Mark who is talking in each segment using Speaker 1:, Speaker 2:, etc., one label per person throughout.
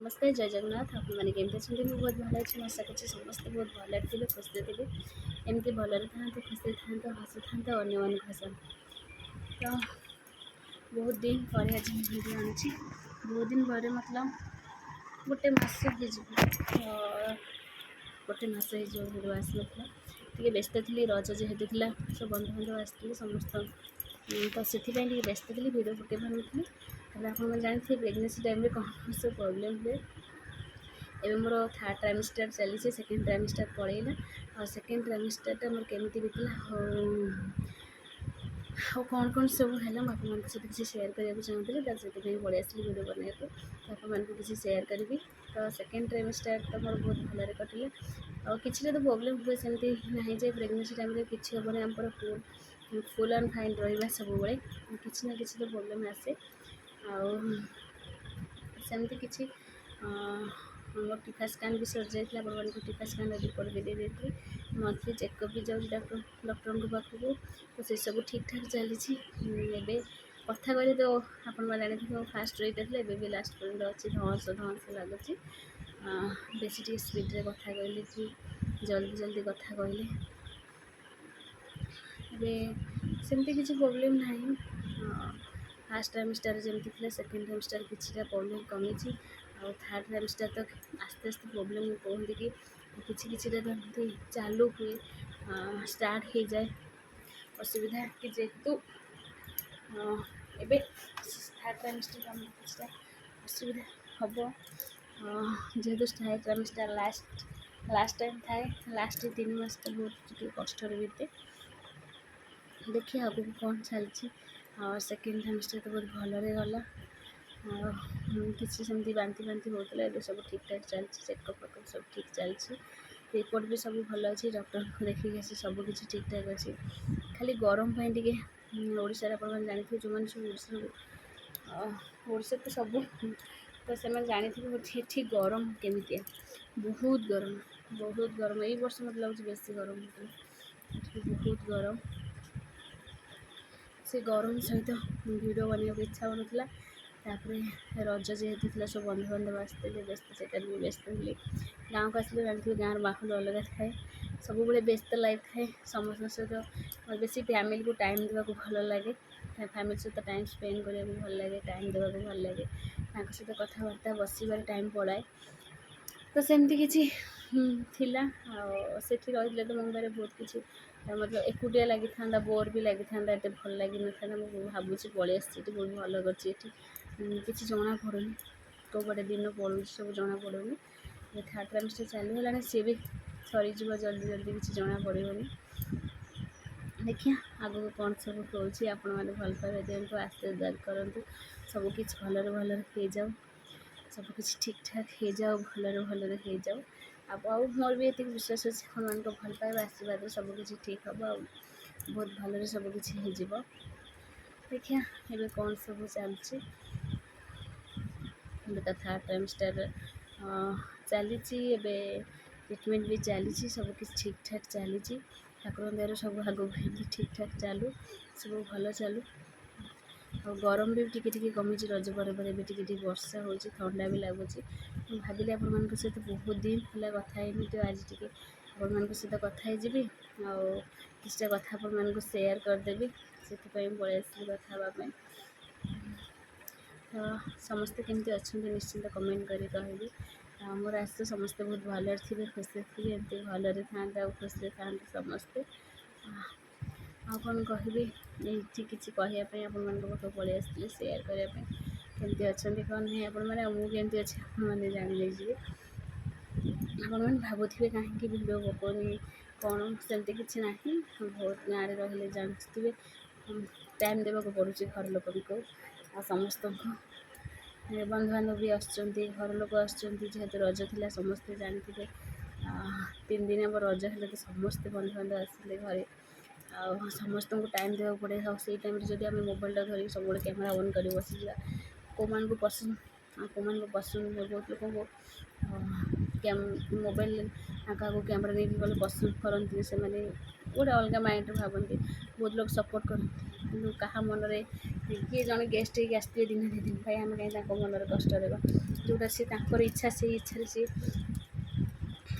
Speaker 1: नमस्ते जय जगन्नाथ आपने केमती अच्छे मुझे बहुत भल अच्छे आशा कर समस्ते बहुत भल थे खुशी थे एमती भलरे था खुशी था हसु था अन्य हसन तो बहुत दिन पर आज भिडियो आनी बहुत दिन पर मतलब गोटे मस गोटे मस भिडियो आसला टे व्यस्त थी रज जेहेतु थी सब बंधु बांधव आसते समस्त तो से व्यस्त थी भिडियो पकई पानी आप जानते प्रेगनेंसी टाइम कौन सब प्रोब्लेम हुए एवं मोर थर्ड ट्राइमेस्टर चली सेकेंड ट्राइमेस्टर पड़ेगा और सेकेंड ट्राइमेस्टर मोर केमी बीतला कौन कौन सब है आप सहित किसी सेयार करने चाहूँगी से पड़े आसली भिडियो बनाने को किसी सेयार करी तो सेकेंड ट्राइमेस्टर तो मोर बहुत भलि कटिला और किसी तो प्रोब्लेम हुए सेमती ना जे प्रेगनेंसी टाइम किसी हेनी आम फुल एंड फाइन रहा सब किसी ना किसी तो प्रोब्लेम आसे आमती किसी मोर टीका स्कान भी सर जाइए आप टीका स्कान रिपोर्ट भी दे देती मंथली चेकअप भी जाऊँ डॉक्टर पाखक तो से सब ठीक ठाक चली कथा कह तो आप जानी फास्ट रही थे भी लास्ट पर्यटन अच्छी धस धस लगुच बेसी टी स्पीड्रे कथा कहली कि जल्दी जल्दी कथा कहले सेमती किसी प्रोब्लेम ना फास्ट ट्राइमेस्टर जमी थी सेकेंड ट्राइमेस्टर किसी प्रोब्लेम कमी और थर्ड ट्राइमेस्टर तो आस्ते आस्ते प्रोब्लेम कहते कि किसी चालू हुए स्टार्ट हो जाए असुविधा कि जेहेतु एवं थर्ड ट्राइमेस्टर आम किसी असुविधा हम जेहेतु थर्ड ट्राइमेस्टर लास्ट टाइम थाए लास्ट 3 मास तो बहुत कष्ट बीते देखिए आगे कौन चलती और सेकेंड ट्राइमेस्टर तो बहुत भलरे गला किसी सेमती बांति बांति होता है सब ठीक ठाक चलती चेकअप वेकअप सब ठीक चलती रिपोर्ट भी सब भल अच्छी डॉक्टर को देखिए आसी सब किसी ठीक ठाक अच्छी खाली गरम टे ओडिशा आप जानते जो मैंने सब ओडिशा तो सब तो से जानते ये गरम केमितिया बहुत गरम यही वर्ष मत लगे बेसी गरम होता बहुत गरम से गरम सहित वीडियो बनाने इच्छा होना रज जेहेतु थी सब बंधु बांधव आसते व्यस्त से भी व्यस्त थी गाँव को आसले जानते गाँव माहौल अलग थाए सब व्यस्त लाइफ थाए समस्त सहित बेसी फैमिली को टाइम देवाक भल लगे फैमिली सहित टाइम स्पेंड करने भल लगे टाइम देवाक भल लगे सहित कथबार्ता बसबार टाइम पड़ाए तो सेमती किसी थिला से रही तो मन बहुत किसी मतलब एकुटिया लगी था बोर भी लगी था ये भल लगी न था भावुँ पलि आसी बहुत भल कर किसी जना पड़ूनी कौ पटे दिन पड़ू सब जना पड़ूनी थर्ड ट्राइमेस्टर चलीगला सी भी सरीज जल्दी जल्दी किसी जना पड़ोनी देखिए आगे कौन सब कौच आपण मैंने भल पाइबा दिंतु आशीर्वाद करूँ सबकि भलरे भलरे हो जाऊ सबकि ठीक ठाक हो जाओ भलरे भलरे हो जाओ आप मोर भी ये विश्वास अच्छे अपन भल पाइबा आशीर्वाद सबकि ठीक हम आ बहुत भलरे सबकि हो देखिए ये कौन सब चलती तो थर्ड ट्राइमेस्टर चली ट्रिटमेंट भी चली सबकि ठीक ठाक चली ठाकुर दयार सब आगे ठीक ठाक चलू सब भल चलू और गरम भी टिके कमी रज पर वर्षा हो ठंडा भी लगुच भाविली आप सहित बहुत दिन है कथा तो आज टी आप सहित कथा जी किसी कथा आप सेयार करदेवी से पलि आसली कथापी तो समस्ते केमती अच्छा निश्चिंत कमेंट करी कहबी मोर आस समस्ते बहुत भलरे थे खुशी थे एमती भलरे था खुशी था समस्ते कौन कहबी ये किसी कहवाई आप पलि आसती सेयार करने केमती अच्छा कौन नहीं आपने मुझे अच्छे आपने जान लीजिए आपने भावुवे कहीं भिडियो पकौनी कौन सेमती किसी ना बहुत गाँव रही जानते टाइम देवाक पड़ू घर लोक को समस्त बंधु बांधव भी घर लोक आसतु रज थी समस्ते जानते 3 दिन अब रज है तो समस्ते बंधु बांधव आसिले घरे आ समस्त को टाइम देवा पड़े से टाइम जब आम मोबाइल धरिक सब कैमेरा ऑन कर बस कौ मान को पसंद पसंद बहुत लोग को मोबाइल क्या कैमेरा नहीं गले पसंद करते से गोटे अलग माइंड भावती बहुत लोग सपोर्ट करते କିନ୍ତୁ କାହା ମନରେ କିଏ ଜଣେ ଗେଷ୍ଟ ହେଇକି ଆସିଥିବେ ଦିନେ ଦୁଇ ଦିନ ପାଇଁ, ଆମେ କାହିଁ ତାଙ୍କ ମନରେ କଷ୍ଟ ଦେବା। ଯେଉଁଟା ସିଏ ତାଙ୍କର ଇଚ୍ଛା, ସେଇ ଇଚ୍ଛାରେ ସିଏ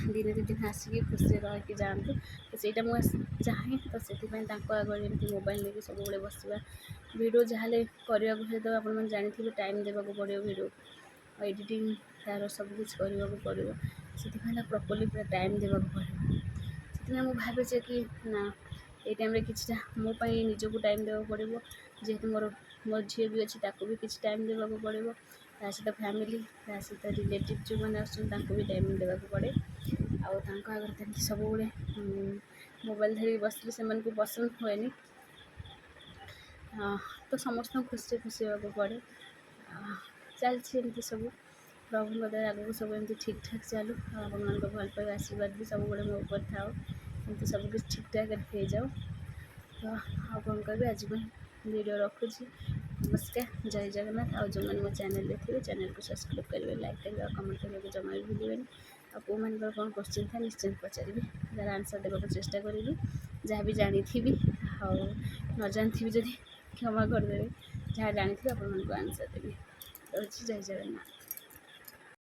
Speaker 1: ଦିନେ ଦୁଇ ଦିନ ଆସିକି ଖୁସିରେ ରହିକି ଯାଆନ୍ତୁ। ତ ସେଇଟା ମୁଁ ଚାହେଁ। ତ ସେଥିପାଇଁ ତାଙ୍କ ଆଗରେ ଏମିତି ମୋବାଇଲ୍ ନେଇକି ସବୁବେଳେ ବସିବା, ଭିଡ଼ିଓ ଯାହା ହେଲେ କରିବାକୁ ହେଲେ ତ ଆପଣମାନେ ଜାଣିଥିବେ ଟାଇମ୍ ଦେବାକୁ ପଡ଼ିବ, ଭିଡ଼ିଓ ଏଡ଼ିଟିଂ ତା'ର ସବୁ କିଛି କରିବାକୁ ପଡ଼ିବ। ସେଥିପାଇଁ ତା ପ୍ରପର୍ଲି ପୁରା ଟାଇମ୍ ଦେବାକୁ ପଡ଼ିବ। ସେଥିପାଇଁ ମୁଁ ଭାବେ ଯେ କି ନା, ଏଇ ଟାଇମ୍ରେ କିଛିଟା ମୋ ପାଇଁ ନିଜକୁ ଟାଇମ୍ ଦେବାକୁ ପଡ଼ିବ। ଯେହେତୁ ମୋ ଝିଅ ବି ଅଛି, ତାକୁ ବି କିଛି ଟାଇମ୍ ଦେବାକୁ ପଡ଼ିବ। ତା ସହିତ ଫ୍ୟାମିଲି, ତା ସହିତ ରିଲେଟିଭ୍ ଯେଉଁମାନେ ଆସୁଛନ୍ତି ତାଙ୍କୁ ବି ଟାଇମ୍ ଦେବାକୁ ପଡ଼େ। ଆଉ ତାଙ୍କ ଆଗରେ ସେମିତି ସବୁବେଳେ ମୋବାଇଲ୍ ଧରିକି ବସିଲେ ସେମାନଙ୍କୁ ପସନ୍ଦ ହୁଏନି। ତ ସମସ୍ତଙ୍କୁ ଖୁସି ହେବାକୁ ପଡ଼େ। ଚାଲିଛି ଏମିତି ସବୁ, ପ୍ରଭୁଙ୍କ ଦୟାରେ ଆଗକୁ ସବୁ ଏମିତି ଠିକ୍ ଠାକ୍ ଚାଲୁ। ଆଉ ଆପଣମାନଙ୍କ ଭଲ ପାଇବା ଆଶୀର୍ବାଦ ବି ସବୁବେଳେ ମୋ ଉପରେ ଥାଉ, ଏମିତି ସବୁ କିଛି ଠିକ୍ ଠାକ୍ ହେଇଯାଉ। ତ ଆଉ କ'ଣ କହିବି, ଆଜି ପାଇଁ ଭିଡ଼ିଓ ରଖୁଛି। ନମସ୍କାର, ଜୟ ଜଗନ୍ନାଥ। ଆଉ ଯେଉଁମାନେ ମୋ ଚ୍ୟାନେଲ୍ରେ ଥିବେ, ଚ୍ୟାନେଲ୍କୁ ସବସ୍କ୍ରାଇବ୍ କରିବେ, ଲାଇକ୍ କରିବେ ଆଉ କମେଣ୍ଟ କରିବାକୁ ଜମା ବି ଭୁଲିବେନି। ଆଉ କେଉଁମାନଙ୍କର କ'ଣ କ୍ୱେଶ୍ଚିନ୍ ଥାଏ ନିଶ୍ଚୟ ପଚାରିବେ, ତା'ର ଆନ୍ସର୍ ଦେବାକୁ ଚେଷ୍ଟା କରିବି। ଯାହା ବି ଜାଣିଥିବି, ଆଉ ନ ଜାଣିଥିବି ଯଦି କ୍ଷମା କରିଦେବେ, ଯାହା ଜାଣିଥିବି ଆପଣମାନଙ୍କୁ ଆନ୍ସର୍ ଦେବି। ରହୁଛି, ଜୟ ଜଗନ୍ନାଥ।